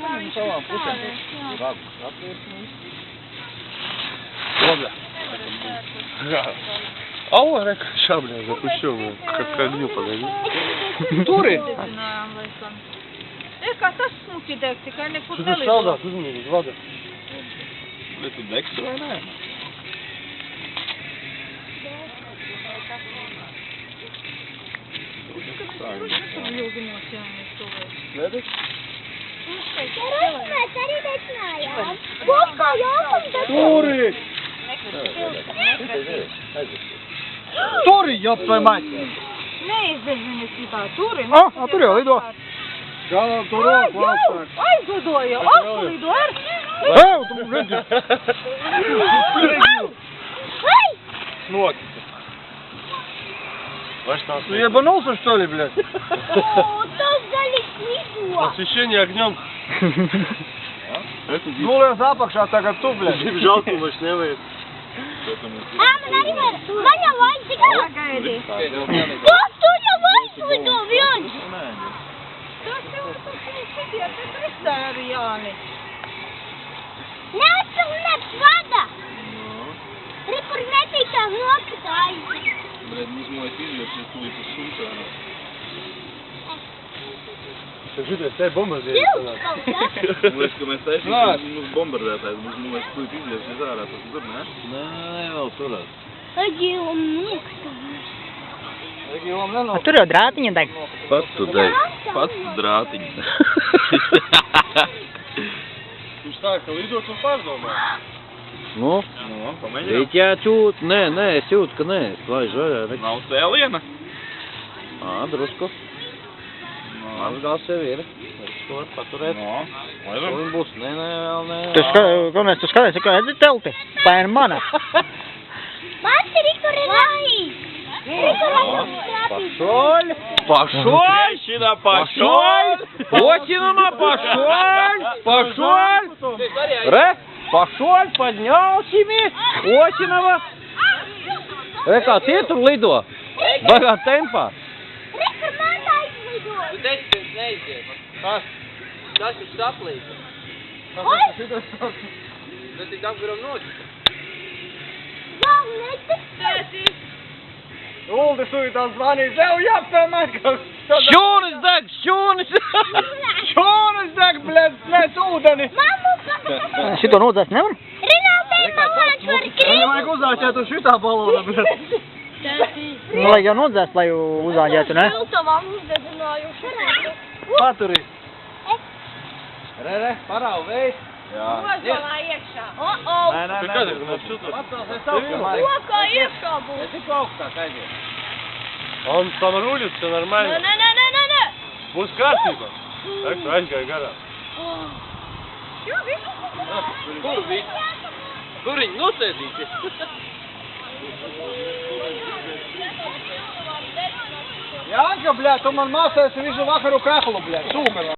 uz savām pusēm. Au, reka, šābļā, zapušķo, kā gņu pagaidi. Turi! Kā tas smuki deg, tikai nekur Tu tas saldās uzmanīgi, vada. Bet tu degsi vai nē? Redzi? Mēs arī necinājām. Kopā jāpam Turi! Turi, jops vai maļ! Neizdeļ viņas gribā, turi. Tur jau lido. Jā, tur roku augstāk. Aizlidoja, augstlido ar. Ew, tu redzi! Снот. Ты ебанулся, что ли, блядь? О, tas daļas lido. Освещение огнем. Gulēs apakšā tagad tu, blядь. Žalku vairs nevajag. Man arī var. Man jau aizlido. Pagaidi. Tu jau aizlido viens. Tas tev šitie te kristāja arī, Jāni. Neatsilnēts vada. Kur netītās nokatāji. Блядь, не сможет видеть, что это сумка. Šitais te bombardējas. Silts kaut kas. Liekas, ka mēs taisīsim mums bombardētājs. Mums puiši izliepsies ārā, tas tur, ne? Nē, vēl turās. Agīlam nokstās. Agīlam nenokstās. Tur jau drātiņa deg. Pats tu deg. Pats tu drātiņi. Viņš tā, ka lidot un pārdomā. Nu, pamēģinām. It jāķūt, nē, es jūtu, ka nē, laiž vaļā. Nav cēliena? Drusku. Mans gals jau ir. Ko var paturēt? Laižam. Šodien būs, nē, vēl nē. Tu skaties, kā redzi telti? Tā ir mana. Mans ir kur ir lājīs. Пошёл! Пошёл! Трещина, Пошёл! Осинова, пошёл! Пошёл! Ре! Пошёл, поднялся! Осинова! Kā tie tur lido? Bagā tempā. Kur man aizlidoja. Tu teici, pirms neizdies. Kas? Tas ir saplīts. Oi! Tas tik apgaram noķis. Jā, netiks. Uldis tūjitās zvanīja, tev jāpamēt, ka... Šūnis deg, šūnis! Šūnis deg, blēc ūdeni! Mammu, Šito nodzēst nevar? Renātei malāč var Viņam krīt. vajag uzāķēt uz šitā balona, blēc. Nu, lai jau nodzēst, lai uzāģētu, ne? Siltavām uzdedzinājuši. Paturi. Re, parau, veids! Ozolā iekšā. Nē, Ты как это, что-то? Pacēsies augstāk. Lokā iekšā būs. Tik augstāk aiziet. Он там рулит, все нормально. Nē. Būs kārtībā. Так, aizgāja garām. Jo, viss. Kur viss? Kur viņi nosēdīsies? Janka, blēt, tu man māsēsi visu vakaru kahlu, blēt, sūka.